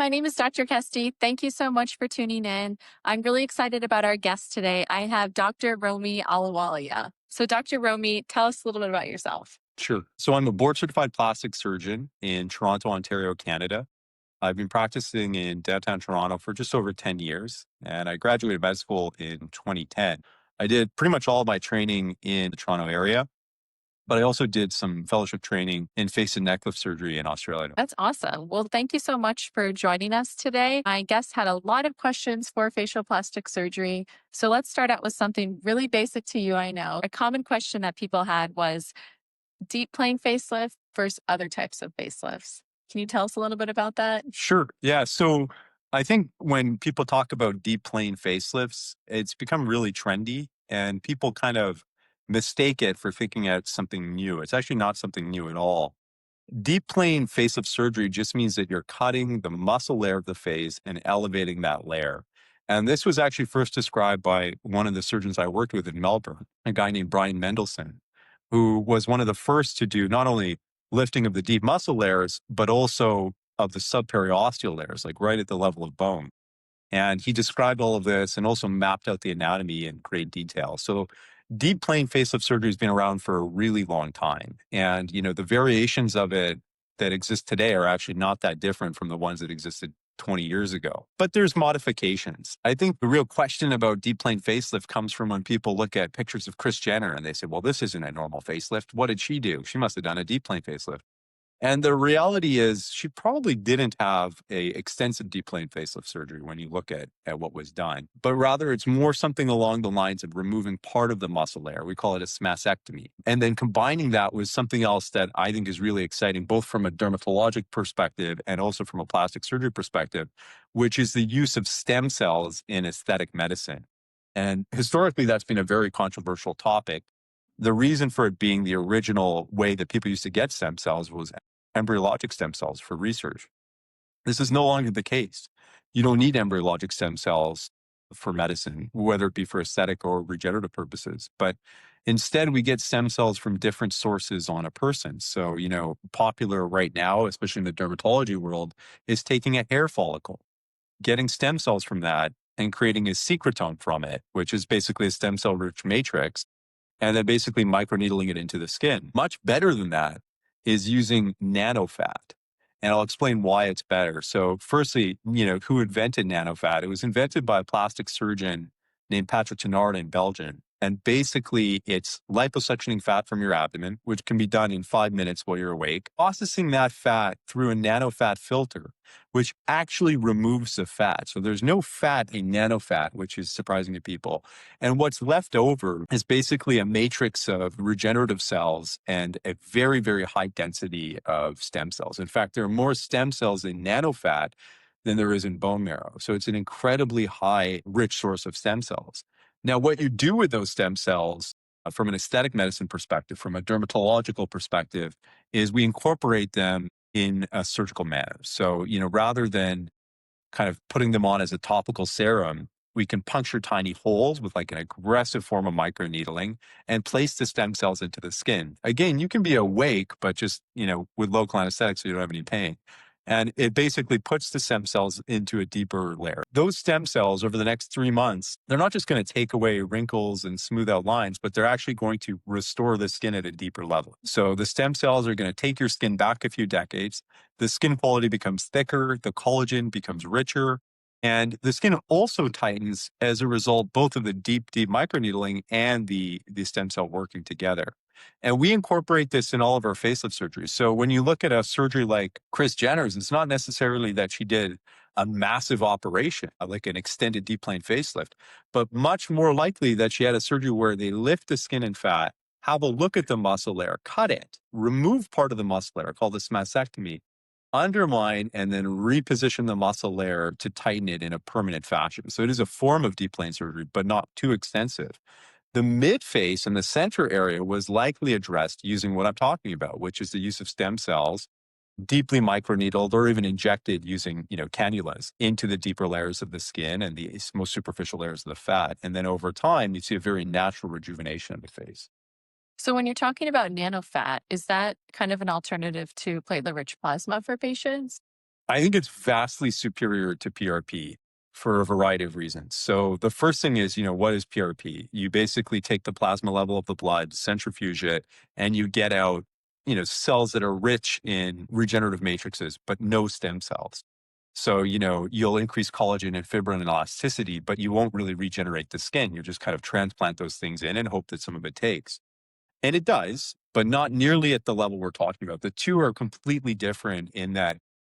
my name is Dr. Kesty. Thank you so much for tuning in. I'm really excited about our guest today. I have Dr. Romy Ahluwalia. So, Dr. Romy, tell us a little bit about yourself. Sure. So I'm a board certified plastic surgeon in Toronto, Ontario, Canada. I've been practicing in downtown Toronto for just over 10 years, and I graduated med school in 2010. I did pretty much all of my training in the Toronto area, but I also did some fellowship training in face and neck lift surgery in Australia. That's awesome. Well, thank you so much for joining us today. My guest had a lot of questions for facial plastic surgery. So, let's start out with something really basic to you. I know a common question that people had was deep plane facelift versus other types of facelifts. Can you tell us a little bit about that? Sure. Yeah. So I think when people talk about deep plane facelifts, it's become really trendy and people kind of mistake it for thinking it's something new. It's actually not something new at all. Deep plane facelift surgery just means that you're cutting the muscle layer of the face and elevating that layer. And this was actually first described by one of the surgeons I worked with in Melbourne, a guy named Brian Mendelsohn, who was one of the first to do not only lifting of the deep muscle layers, but also of the subperiosteal layers, like right at the level of bone. And he described all of this and also mapped out the anatomy in great detail. So deep plane facelift surgery has been around for a really long time. And, the variations of it that exist today are actually not that different from the ones that existed 20 years ago. But there's modifications. I think the real question about deep plane facelift comes from when people look at pictures of Kris Jenner and they say, well, this isn't a normal facelift. What did she do? She must have done a deep plane facelift. And the reality is she probably didn't have a extensive deep plane facelift surgery when you look at what was done, but rather it's more something along the lines of removing part of the muscle layer. We call it a mastectomy. And then combining that with something else that I think is really exciting, both from a dermatologic perspective and also from a plastic surgery perspective, which is the use of stem cells in aesthetic medicine. And historically, that's been a very controversial topic. The reason for it being the original way that people used to get stem cells was embryologic stem cells for research. This is no longer the case. You don't need embryologic stem cells for medicine, whether it be for aesthetic or regenerative purposes. But instead, we get stem cells from different sources on a person. So, popular right now, especially in the dermatology world, is taking a hair follicle, getting stem cells from that, and creating a secretome from it, which is basically a stem cell rich matrix, and then basically microneedling it into the skin. Much better than that is using NanoFat. And I'll explain why it's better. So firstly, who invented NanoFat? It was invented by a plastic surgeon named Patrick Tenard in Belgium. And basically it's liposuctioning fat from your abdomen, which can be done in 5 minutes while you're awake, processing that fat through a NanoFat filter, which actually removes the fat. So there's no fat in NanoFat, which is surprising to people. And what's left over is basically a matrix of regenerative cells and a very, very high density of stem cells. In fact, there are more stem cells in NanoFat than there is in bone marrow. So it's an incredibly high, rich source of stem cells. Now, what you do with those stem cells from an aesthetic medicine perspective, from a dermatological perspective, is we incorporate them in a surgical manner. So, rather than kind of putting them on as a topical serum, we can puncture tiny holes with like an aggressive form of microneedling and place the stem cells into the skin. Again, you can be awake, but just, with local anesthetic so you don't have any pain. And it basically puts the stem cells into a deeper layer. Those stem cells over the next 3 months, they're not just going to take away wrinkles and smooth out lines, but they're actually going to restore the skin at a deeper level. So the stem cells are going to take your skin back a few decades. The skin quality becomes thicker, the collagen becomes richer, and the skin also tightens as a result, both of the deep microneedling and the stem cell working together. And we incorporate this in all of our facelift surgeries. So when you look at a surgery like Kris Jenner's, it's not necessarily that she did a massive operation, like an extended deep plane facelift, but much more likely that she had a surgery where they lift the skin and fat, have a look at the muscle layer, cut it, remove part of the muscle layer called the mastectomy, undermine, and then reposition the muscle layer to tighten it in a permanent fashion. So it is a form of deep plane surgery, but not too extensive. The mid-face and the center area was likely addressed using what I'm talking about, which is the use of stem cells, deeply microneedled or even injected using, cannulas into the deeper layers of the skin and the most superficial layers of the fat. And then over time, you see a very natural rejuvenation of the face. So, when you're talking about NanoFat, is that kind of an alternative to platelet rich plasma for patients? I think it's vastly superior to PRP for a variety of reasons. So the first thing is, what is PRP? You basically take the plasma level of the blood, centrifuge it, and you get out, cells that are rich in regenerative matrices, but no stem cells. So, you'll increase collagen and fibrin and elasticity, but you won't really regenerate the skin. You just kind of transplant those things in and hope that some of it takes. And it does, but not nearly at the level we're talking about. The two are completely different in that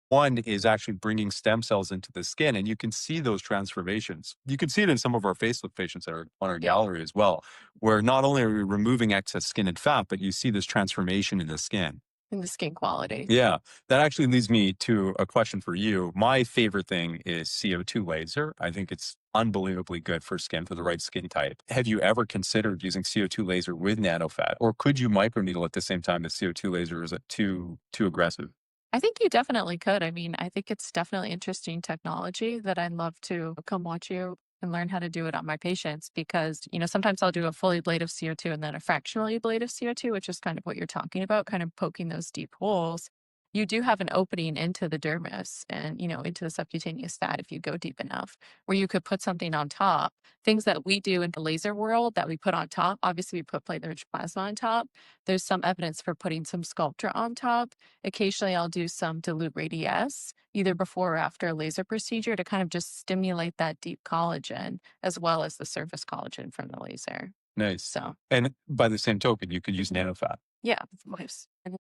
one is actually bringing stem cells into the skin, and you can see those transformations. You can see it in some of our facelift patients that are on our gallery as well, where not only are we removing excess skin and fat, but you see this transformation in the skin. In the skin quality. Yeah, that actually leads me to a question for you. My favorite thing is CO2 laser. I think it's unbelievably good for skin, for the right skin type. Have you ever considered using CO2 laser with NanoFat, or could you microneedle at the same time as CO2 laser? Is it too aggressive? I think you definitely could. I mean, I think it's definitely interesting technology that I'd love to come watch you and learn how to do it on my patients because, sometimes I'll do a fully ablative CO2 and then a fractionally ablative CO2, which is kind of what you're talking about, kind of poking those deep holes. You do have an opening into the dermis and, into the subcutaneous fat if you go deep enough, where you could put something on top. Things that we do in the laser world that we put on top, obviously we put platelet-rich plasma on top. There's some evidence for putting some Sculptra on top. Occasionally, I'll do some dilute radiesse, either before or after a laser procedure to kind of just stimulate that deep collagen as well as the surface collagen from the laser. Nice. So, And by the same token, you could use NanoFat. yeah, of course. And,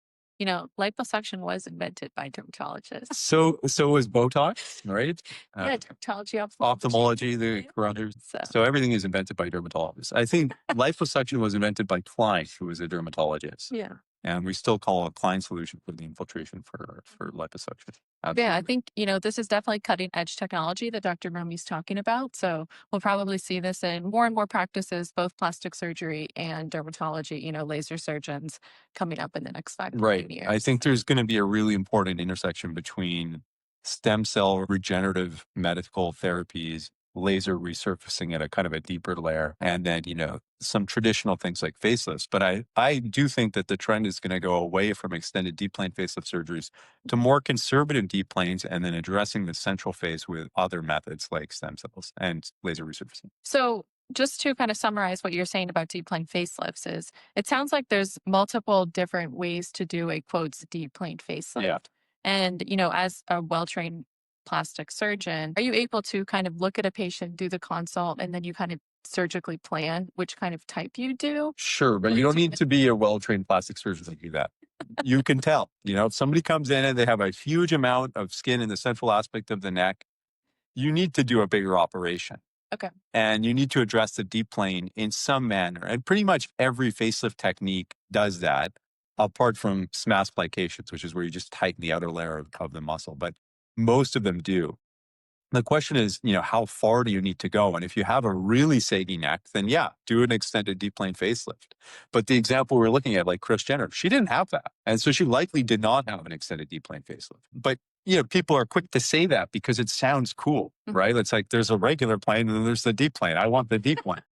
liposuction was invented by dermatologists. So was Botox, right? Yeah, dermatology, Ophthalmology, the yeah. corronters. So, So everything is invented by dermatologists. I think liposuction was invented by Klein, who was a dermatologist. yeah. And we still call a Klein solution for the infiltration for liposuction. Yeah, I Absolutely. think, this is definitely cutting edge technology that Dr. Romy's talking about. So we'll probably see this in more and more practices, both plastic surgery and dermatology, laser surgeons coming up in the next 5 to 10 Right. years. I think there's going to be a really important intersection between stem cell regenerative medical therapies, laser resurfacing at a kind of a deeper layer, and then, some traditional things like facelifts. But I do think that the trend is going to go away from extended deep plane facelift surgeries to more conservative deep planes and then addressing the central face with other methods like stem cells and laser resurfacing. So just to kind of summarize what you're saying about deep plane facelifts is it sounds like there's multiple different ways to do a quotes deep plane facelift. Yeah. And, as a well-trained plastic surgeon, are you able to kind of look at a patient, do the consult, and then you kind of surgically plan which kind of type you do? Sure, but Or you don't do need to be a well-trained plastic surgeon to do that. You can tell, if somebody comes in and they have a huge amount of skin in the central aspect of the neck, you need to do a bigger operation. Okay. And you need to address the deep plane in some manner. And pretty much every facelift technique does that, apart from SMAS plications, which is where you just tighten the outer layer of the muscle. But most of them do. The question is, how far do you need to go? And if you have a really saggy neck, then yeah, do an extended deep plane facelift. But the example we're looking at, like Kris Jenner, she didn't have that. And so she likely did not have an extended deep plane facelift. But, people are quick to say that because it sounds cool, right? It's like there's a regular plane and then there's the deep plane. I want the deep one.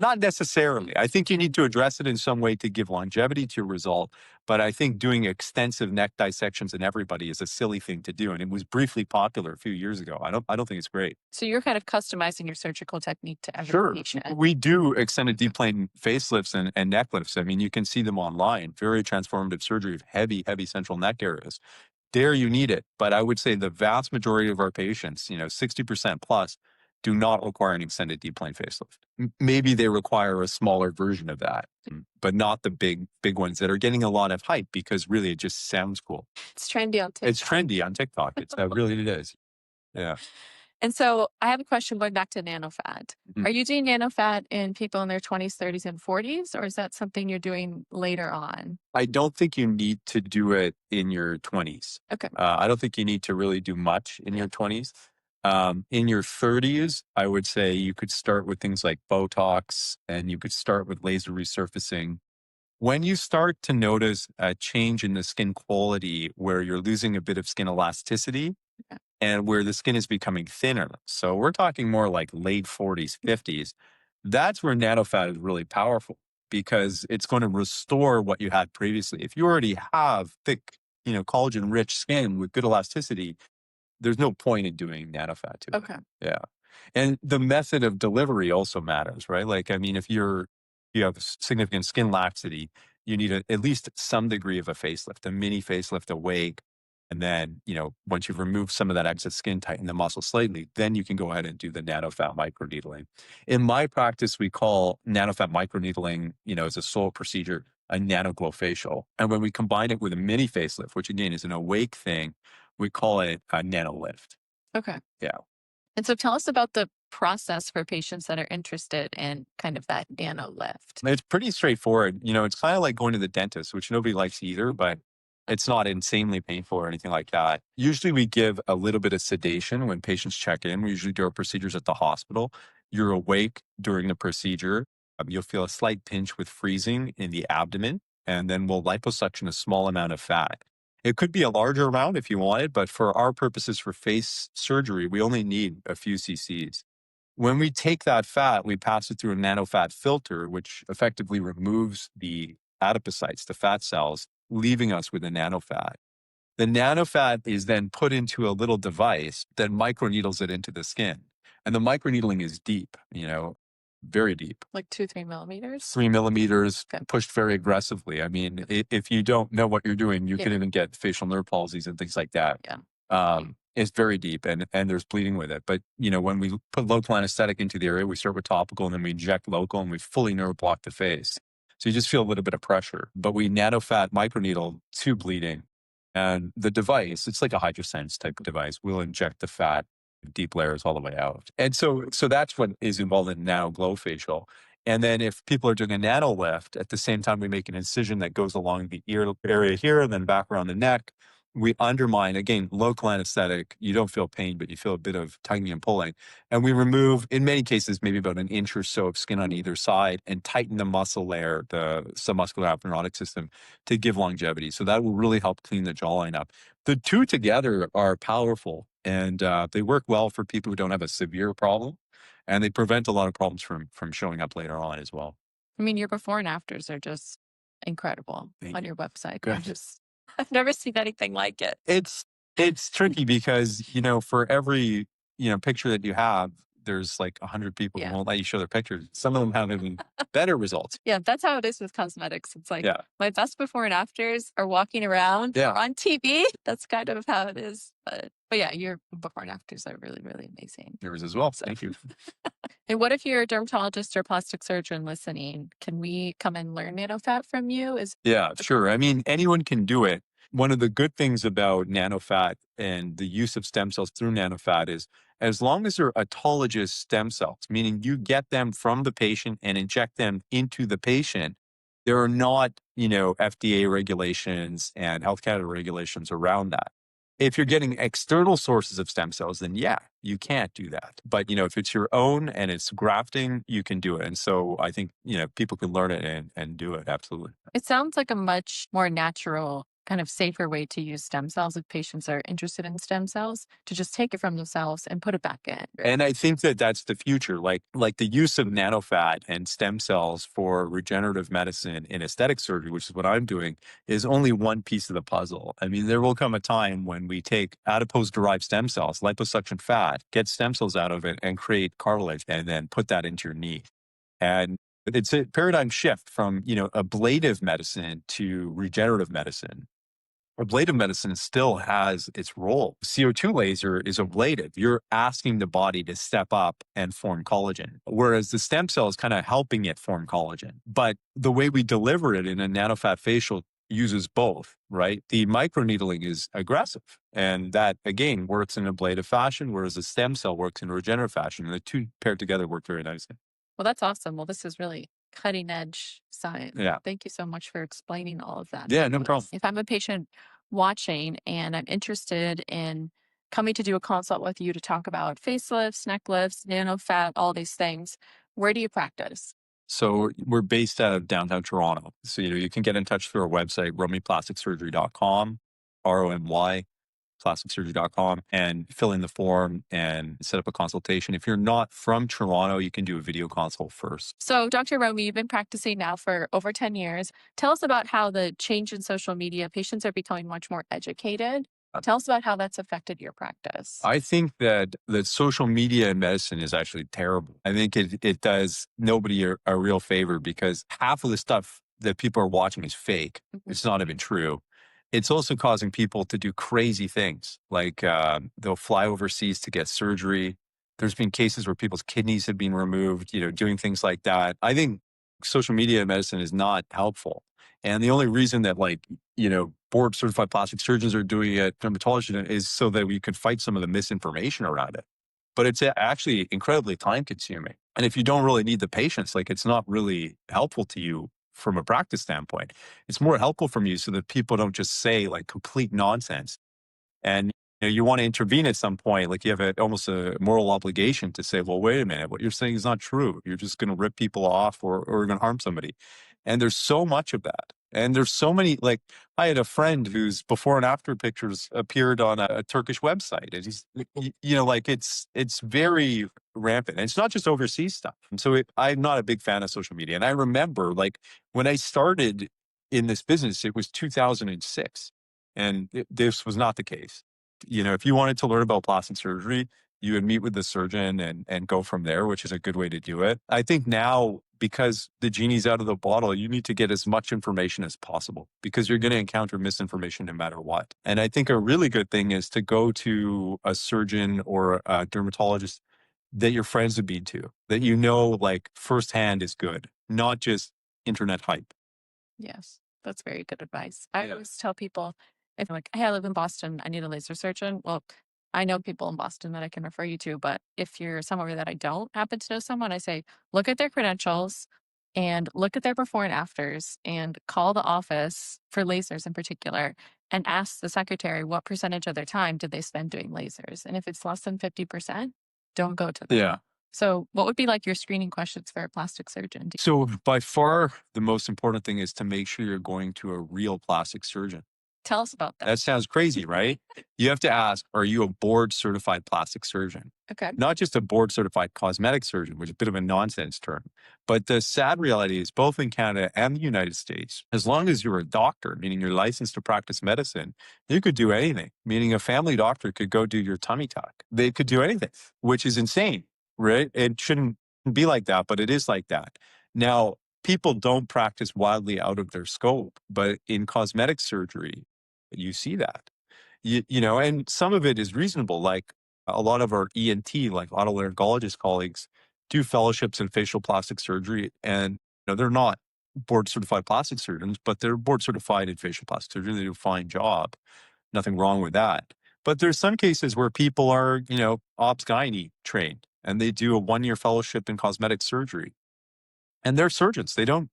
Not necessarily. I think you need to address it in some way to give longevity to your result. But I think doing extensive neck dissections in everybody is a silly thing to do. And it was briefly popular a few years ago. I don't think it's great. So you're kind of customizing your surgical technique to every Sure. patient. We do extended deep plane facelifts and neck lifts. I mean, you can see them online. Very transformative surgery of heavy, heavy central neck areas. There you need it. But I would say the vast majority of our patients, 60% plus, do not require an extended deep plane facelift. Maybe they require a smaller version of that, but not the big ones that are getting a lot of hype because really it just sounds cool. It's trendy on TikTok. It's trendy on TikTok. It's really it is. Yeah. And so I have a question going back to NanoFat. Mhm. Are you doing NanoFat in people in their 20s, 30s, and 40s, or is that something you're doing later on? I don't think you need to do it in your 20s. Okay. I don't think you need to really do much in your 20s. In your 30s, I would say you could start with things like Botox and you could start with laser resurfacing. When you start to notice a change in the skin quality where you're losing a bit of skin elasticity Okay. and where the skin is becoming thinner, so we're talking more like late 40s, 50s, that's where NanoFat is really powerful because it's going to restore what you had previously. If you already have thick, collagen rich skin with good elasticity, there's no point in doing NanoFat to it. Okay. Yeah. And the method of delivery also matters, right? Like, I mean, if you have significant skin laxity, you need at least some degree of a facelift, a mini facelift awake. And then, once you've removed some of that excess skin, tighten the muscle slightly, then you can go ahead and do the NanoFat microneedling. In my practice, we call NanoFat microneedling, as a sole procedure, a nano glow facial. And when we combine it with a mini facelift, which again is an awake thing, we call it a nano lift. Okay. Yeah. And so tell us about the process for patients that are interested in kind of that nano lift. It's pretty straightforward. It's kind of like going to the dentist, which nobody likes either, but it's not insanely painful or anything like that. Usually we give a little bit of sedation when patients check in. We usually do our procedures at the hospital. You're awake during the procedure. You'll feel a slight pinch with freezing in the abdomen, and then we'll liposuction a small amount of fat. It could be a larger amount if you wanted, but for our purposes for face surgery, we only need a few cc's. When we take that fat, we pass it through a NanoFat filter, which effectively removes the adipocytes, the fat cells, leaving us with the NanoFat. The NanoFat is then put into a little device that microneedles it into the skin. And the microneedling is deep, very deep. Like 2-3 millimeters? 3 millimeters, Okay. pushed very aggressively. I mean, if you don't know what you're doing, you can even get facial nerve palsies and things like that. Yeah. It's very deep and there's bleeding with it. But, when we put local anesthetic into the area, we start with topical and then we inject local and we fully nerve block the face. So you just feel a little bit of pressure. But we NanoFat microneedle to bleeding. And the device, it's like a hydrosense type of device. We'll inject the fat deep layers all the way out. And so that's what is involved in nano glow facial. And then if people are doing a nano lift, at the same time, we make an incision that goes along the ear area here and then back around the neck. We undermine, again, local anesthetic. You don't feel pain, but you feel a bit of tightening and pulling. And we remove, in many cases, maybe about an inch or so of skin on either side and tighten the muscle layer, the submuscular aponeurotic system, to give longevity. So that will really help clean the jawline up. The two together are powerful, and they work well for people who don't have a severe problem, and they prevent a lot of problems from showing up later on as well. I mean, your before and afters are just incredible Thank on you. your website. Good. I've never seen anything like it. It's tricky because, for every, picture that you have, there's like 100 people who Yeah. won't let you show their pictures. Some of them have even better results. Yeah, that's how it is with cosmetics. It's like Yeah. my best before and afters are walking around Yeah. or on TV. That's kind of how it is. But yeah, your before and afters are really, really amazing. Yours as well. So- Thank you. And what if you're a dermatologist or plastic surgeon listening? Can we come and learn NanoFat from you? Yeah, sure. I mean, anyone can do it. One of the good things about NanoFat and the use of stem cells through NanoFat is as long as they're autologous stem cells, meaning you get them from the patient and inject them into the patient, there are not, FDA regulations and Health Canada regulations around that. If you're getting external sources of stem cells, then yeah, you can't do that. But, if it's your own and it's grafting, you can do it. And so I think, people can learn it and do it. Absolutely. It sounds like a much more natural, kind of safer way to use stem cells if patients are interested in stem cells, to just take it from themselves and put it back in. And I think that that's the future, like the use of NanoFat and stem cells for regenerative medicine in aesthetic surgery, which is what I'm doing, is only one piece of the puzzle. I mean, there will come a time when we take adipose-derived stem cells, liposuction fat, get stem cells out of it and create cartilage and then put that into your knee. And it's a paradigm shift from, ablative medicine to regenerative medicine. Ablative medicine still has its role. CO2 laser is ablative. You're asking the body to step up and form collagen, whereas the stem cell is kind of helping it form collagen. But the way we deliver it in a NanoFat facial uses both, right? The microneedling is aggressive, and that, again, works in ablative fashion, whereas the stem cell works in regenerative fashion. And the two paired together work very nicely. Well, that's awesome. Well, this is really cutting edge science. Yeah. Thank you so much for explaining all of that. Yeah, no problem. If I'm a patient watching and I'm interested in coming to do a consult with you to talk about facelifts, neck lifts, NanoFat, all these things, where do you practice? So we're based out of downtown Toronto. So, you can get in touch through our website, romyplasticsurgery.com, ROMY, plasticsurgery.com, and fill in the form and set up a consultation. If you're not from Toronto, you can do a video consult first. So, Dr. Romy, you've been practicing now for over 10 years. Tell us about how the change in social media, patients are becoming much more educated Tell us about how that's affected your practice. I think that social media in medicine is actually terrible. I think it does nobody a real favor because half of the stuff that people are watching is fake. Mhm. It's not even true. It's also causing people to do crazy things, like they'll fly overseas to get surgery. There's been cases where people's kidneys have been removed, doing things like that. I think social media in medicine is not helpful. And the only reason that board certified plastic surgeons are doing it, dermatologists, is so that we can fight some of the misinformation around it. But it's actually incredibly time consuming. And if you don't really need the patients, like it's not really helpful to you from a practice standpoint. It's more helpful from you so that people don't just say like complete nonsense. And you want to intervene at some point, like you have almost a moral obligation to say, well, wait a minute, what you're saying is not true. You're just going to rip people off or going to harm somebody. And there's so much of that. And there's so many, like I had a friend whose before and after pictures appeared on a Turkish website. And he's, like it's very rampant. And it's not just overseas stuff. And so I'm not a big fan of social media. And I remember like when I started in this business, it was 2006. And this was not the case. If you wanted to learn about plastic surgery, you would meet with the surgeon and go from there, which is a good way to do it. I think now, because the genie's out of the bottle, you need to get as much information as possible because you're going to encounter misinformation no matter what. And I think a really good thing is to go to a surgeon or a dermatologist that your friends would be to, that like firsthand is good, not just internet hype. Yes, that's very good advice. I always tell people if I'm like, hey, I live in Boston, I need a laser surgeon. Well, I know people in Boston that I can refer you to, but if you're somewhere that I don't happen to know someone, I say, look at their credentials and look at their before and afters and call the office for lasers in particular and ask the secretary what percentage of their time did they spend doing lasers. And if it's less than 50%, don't go to them. Yeah. So what would be like your screening questions for a plastic surgeon? So by far, the most important thing is to make sure you're going to a real plastic surgeon. Tell us about that. That sounds crazy, right? You have to ask, are you a board certified plastic surgeon? Okay. Not just a board certified cosmetic surgeon, which is a bit of a nonsense term. But the sad reality is both in Canada and the United States, as long as you're a doctor, meaning you're licensed to practice medicine, you could do anything, meaning a family doctor could go do your tummy tuck. They could do anything, which is insane, right? It shouldn't be like that, but it is like that. Now, people don't practice wildly out of their scope, but in cosmetic surgery, you see that. And some of it is reasonable. Like a lot of our ENT, like otolaryngologist colleagues, do fellowships in facial plastic surgery, and they're not board certified plastic surgeons, but they're board certified in facial plastic surgery. They do a fine job. Nothing wrong with that. But there's some cases where people are, obs gynae trained, and they do a 1-year fellowship in cosmetic surgery, and they're surgeons. They don't,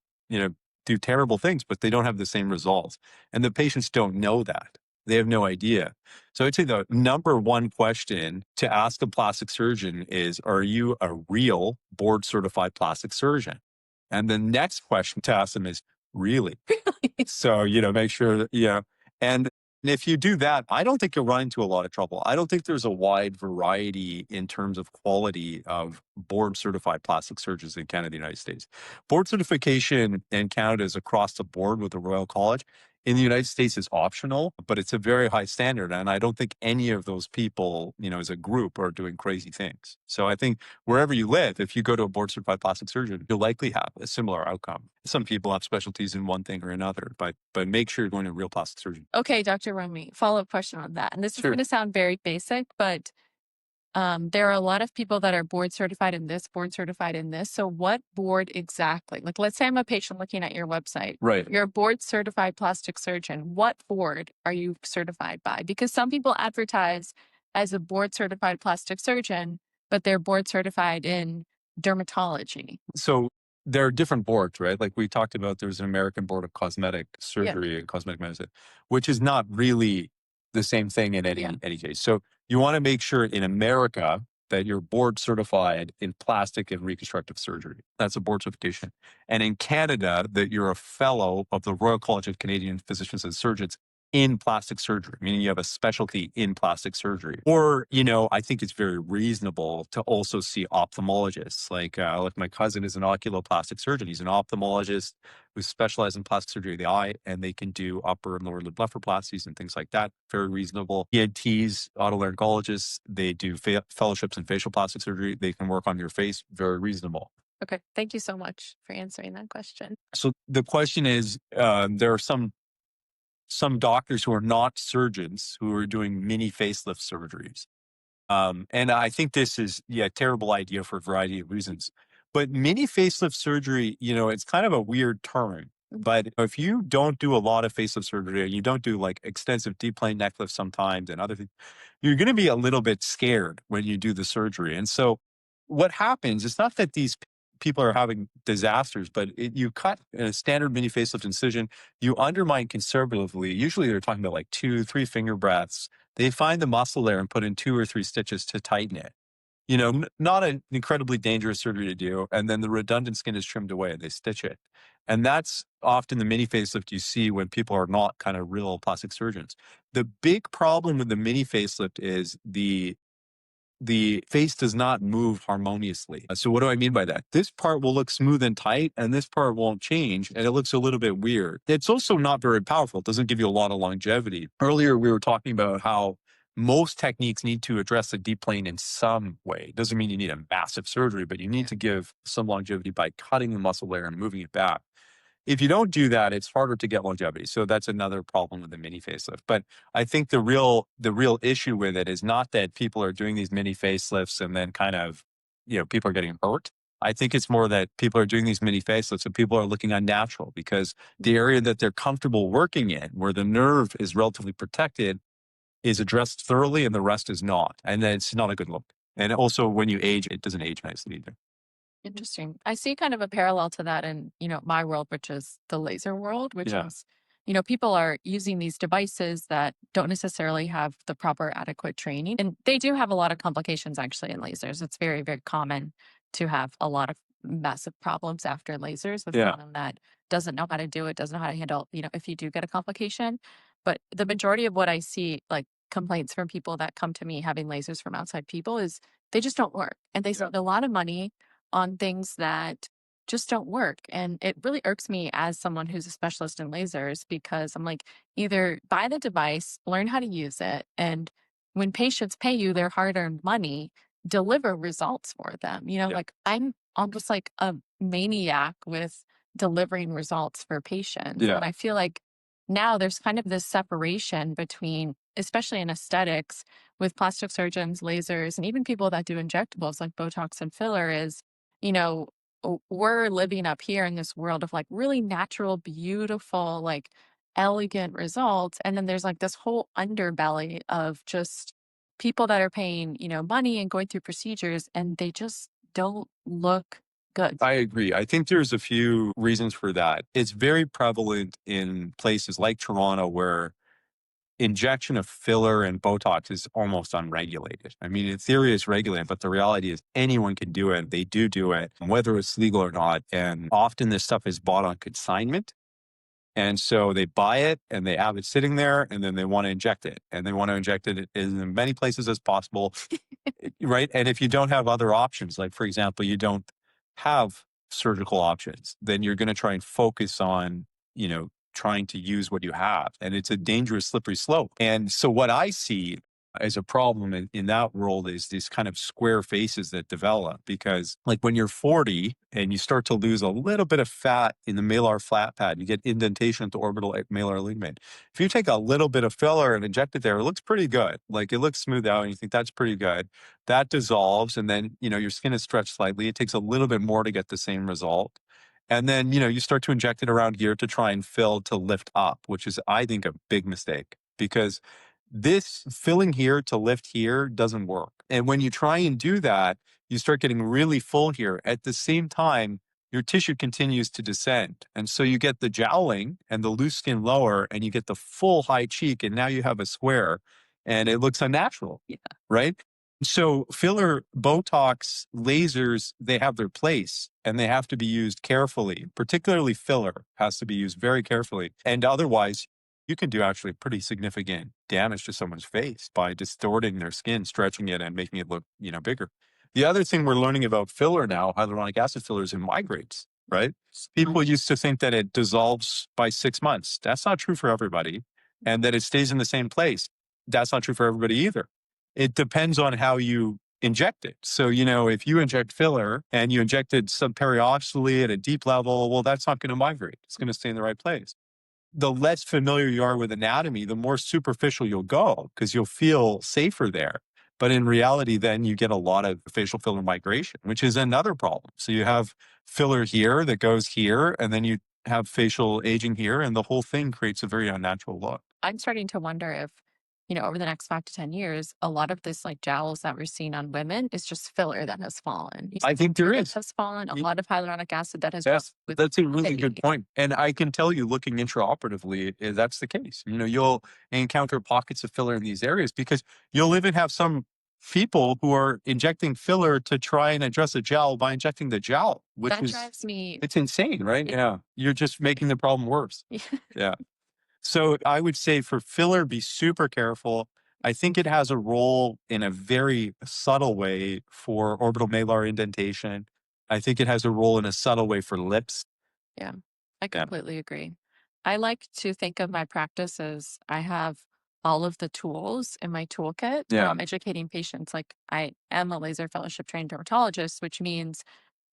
do terrible things, but they don't have the same results. And the patients don't know that. They have no idea. So I'd say the number one question to ask a plastic surgeon is, are you a real board certified plastic surgeon? And the next question to ask them is, really? So, make sure that, and if you do that, I don't think you'll run into a lot of trouble. I don't think there's a wide variety in terms of quality of board certified plastic surgeons in Canada, the United States. Board certification in Canada is across the board with the Royal College. In the United States, it's optional, but it's a very high standard. And I don't think any of those people, as a group are doing crazy things. So I think wherever you live, if you go to a board certified plastic surgeon, you'll likely have a similar outcome. Some people have specialties in one thing or another, but make sure you're going to a real plastic surgeon. Okay, Dr. Romy, follow-up question on that. And this is Sure. going to sound very basic, but there are a lot of people that are board certified in this, board certified in this. So what board exactly? Like, let's say I'm a patient looking at your website. Right. You're a board certified plastic surgeon. What board are you certified by? Because some people advertise as a board certified plastic surgeon, but they're board certified in dermatology. So there are different boards, right? Like we talked about, there's an American Board of Cosmetic Surgery and Cosmetic Medicine, which is not really the same thing in any case. So you want to make sure in America that you're board certified in plastic and reconstructive surgery. That's a board certification. And in Canada, that you're a fellow of the Royal College of Canadian Physicians and Surgeons in plastic surgery, meaning you have a specialty in plastic surgery. Or, I think it's very reasonable to also see ophthalmologists. Like my cousin is an oculoplastic surgeon. He's an ophthalmologist, who specialize in plastic surgery of the eye, and they can do upper and lower lid blepharoplasties and things like that. Very reasonable. ENTs, otolaryngologists, they do fellowships in facial plastic surgery. They can work on your face. Very reasonable. Okay. Thank you so much for answering that question. So the question is, there are some doctors who are not surgeons who are doing mini facelift surgeries. And I think this is, a terrible idea for a variety of reasons. But mini facelift surgery, it's kind of a weird term. But if you don't do a lot of facelift surgery, and you don't do like extensive deep plane neck lifts sometimes and other things, you're going to be a little bit scared when you do the surgery. And so what happens, it's not that these people are having disasters, but you cut a standard mini facelift incision, you undermine conservatively. Usually they're talking about like 2-3 finger breaths. They find the muscle there and put in 2 or 3 stitches to tighten it. Not an incredibly dangerous surgery to do. And then the redundant skin is trimmed away and they stitch it. And that's often the mini facelift you see when people are not kind of real plastic surgeons. The big problem with the mini facelift is the face does not move harmoniously. So what do I mean by that? This part will look smooth and tight, and this part won't change, and it looks a little bit weird. It's also not very powerful. It doesn't give you a lot of longevity. Earlier, we were talking about how most techniques need to address the deep plane in some way. It doesn't mean you need a massive surgery, but you need to give some longevity by cutting the muscle layer and moving it back. If you don't do that, it's harder to get longevity. So that's another problem with the mini facelift. But I think the real issue with it is not that people are doing these mini facelifts and then kind of, people are getting hurt. I think it's more that people are doing these mini facelifts and people are looking unnatural because the area that they're comfortable working in, where the nerve is relatively protected, is addressed thoroughly and the rest is not. And then it's not a good look. And also when you age, it doesn't age nicely either. Interesting. I see kind of a parallel to that in, my world, which is the laser world, which Yeah. is, people are using these devices that don't necessarily have the proper adequate training. And they do have a lot of complications actually in lasers. It's very, very common to have a lot of massive problems after lasers with Yeah. someone that doesn't know how to do it, doesn't know how to handle, if you do get a complication. But the majority of what I see, like complaints from people that come to me having lasers from outside people, is they just don't work. And they spend a lot of money on things that just don't work. And it really irks me as someone who's a specialist in lasers because I'm like, either buy the device, learn how to use it, and when patients pay you their hard earned money, deliver results for them. Yeah. Like I'm almost like a maniac with delivering results for patients. Yeah. And I feel like now there's kind of this separation between, especially in aesthetics, with plastic surgeons, lasers, and even people that do injectables like Botox and filler is, you know, we're living up here in this world of like really natural, beautiful, like elegant results. And then there's like this whole underbelly of just people that are paying, money and going through procedures and they just don't look good. I agree. I think there's a few reasons for that. It's very prevalent in places like Toronto where injection of filler and Botox is almost unregulated. I mean, in theory, it's regulated, but the reality is anyone can do it. They do it, whether it's legal or not. And often this stuff is bought on consignment. And so they buy it and they have it sitting there and then they want to inject it. And they want to inject it in as many places as possible. Right. And if you don't have other options, like for example, you don't have surgical options, then you're going to try and focus on, trying to use what you have. And it's a dangerous, slippery slope. And so what I see as a problem in that world is these kind of square faces that develop because like when you're 40 and you start to lose a little bit of fat in the malar flat pad, you get indentation at the orbital malar ligament. If you take a little bit of filler and inject it there, it looks pretty good. Like it looks smooth out and you think that's pretty good. That dissolves and then, your skin is stretched slightly. It takes a little bit more to get the same result. And then, you start to inject it around here to try and fill to lift up, which is, I think, a big mistake because this filling here to lift here doesn't work. And when you try and do that, you start getting really full here. At the same time, your tissue continues to descend. And so you get the jowling and the loose skin lower, and you get the full high cheek. And now you have a square and it looks unnatural. Yeah. Right. So filler, Botox, lasers, they have their place and they have to be used carefully. Particularly filler has to be used very carefully. And otherwise, you can do actually pretty significant damage to someone's face by distorting their skin, stretching it, and making it look, bigger. The other thing we're learning about filler now, hyaluronic acid fillers, and migrates. right? People used to think that it dissolves by 6 months. That's not true for everybody. And that it stays in the same place. That's not true for everybody either. It depends on how you inject it. So, if you inject filler and you inject it subperiosteally at a deep level, well, that's not going to migrate. It's going to stay in the right place. The less familiar you are with anatomy, the more superficial you'll go because you'll feel safer there. But in reality, then you get a lot of facial filler migration, which is another problem. So you have filler here that goes here, and then you have facial aging here, and the whole thing creates a very unnatural look. I'm starting to wonder if, over the next 5 to 10 years, a lot of this like jowls that we're seeing on women is just filler that has fallen. I think there That is. has fallen, a lot of hyaluronic acid that has Yeah, just with that's a really good decay. point. And I can tell you, looking intraoperatively, that's the case. You'll encounter pockets of filler in these areas because you'll even have some people who are injecting filler to try and address a gel by injecting the gel, which That is, drives me. it's insane, right? Yeah. You're just making the problem worse. Yeah. So I would say for filler, be super careful. I think it has a role in a very subtle way for orbital malar indentation. I think it has a role in a subtle way for lips. Yeah, I Yeah. completely agree. I like to think of my practice as I have all of the tools in my toolkit when Yeah. I'm educating patients. Like I am a laser fellowship trained dermatologist, which means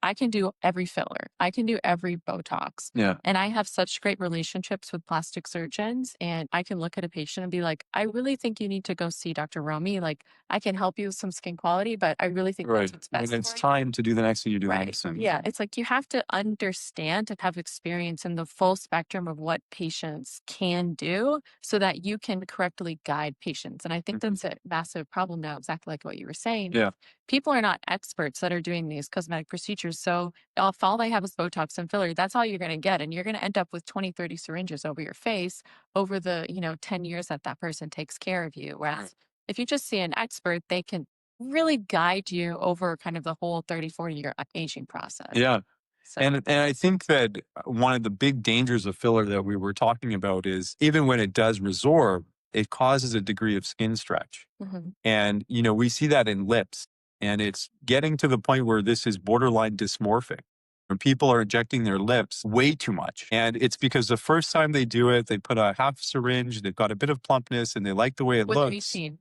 I can do every filler. I can do every Botox. Yeah. And I have such great relationships with plastic surgeons. And I can look at a patient and be like, I really think you need to go see Dr. Romy. Like, I can help you with some skin quality, but I really think Right. that's what's best When it's for you. time to do the next thing, you do the Right. next thing. Yeah. It's like you have to understand and have experience in the full spectrum of what patients can do so that you can correctly guide patients. And I think that's a massive problem now, exactly like what you were saying. Yeah. People are not experts that are doing these cosmetic procedures. So if all they have is Botox and filler, that's all you're going to get. And you're going to end up with 20, 30 syringes over your face over the, 10 years that that person takes care of you. Whereas if you just see an expert, they can really guide you over kind of the whole 30, 40-year aging process. Yeah. So And I think that one of the big dangers of filler that we were talking about is even when it does resorb, it causes a degree of skin stretch. mhm. And, we see that in lips. And it's getting to the point where this is borderline dysmorphic. When people are injecting their lips way too much. And it's because the first time they do it, they put a half syringe, they've got a bit of plumpness, and they like the way it With looks. 18.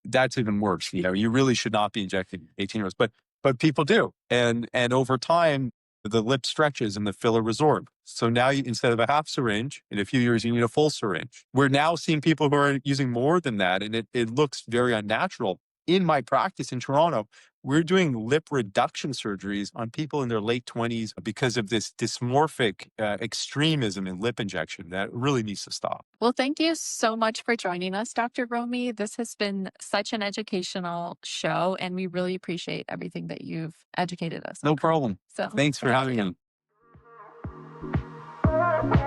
That's even worse. You really should not be injecting 18-year-olds, but people do. And over time, the lip stretches and the filler resorb. So now instead of a half syringe, in a few years, you need a full syringe. We're now seeing people who are using more than that, and it looks very unnatural. In my practice in Toronto, we're doing lip reduction surgeries on people in their late 20s because of this dysmorphic extremism in lip injection that really needs to stop. Well, thank you so much for joining us, Dr. Romy. This has been such an educational show, and we really appreciate everything that you've educated us No on. problem. So Thanks for thank having you. me.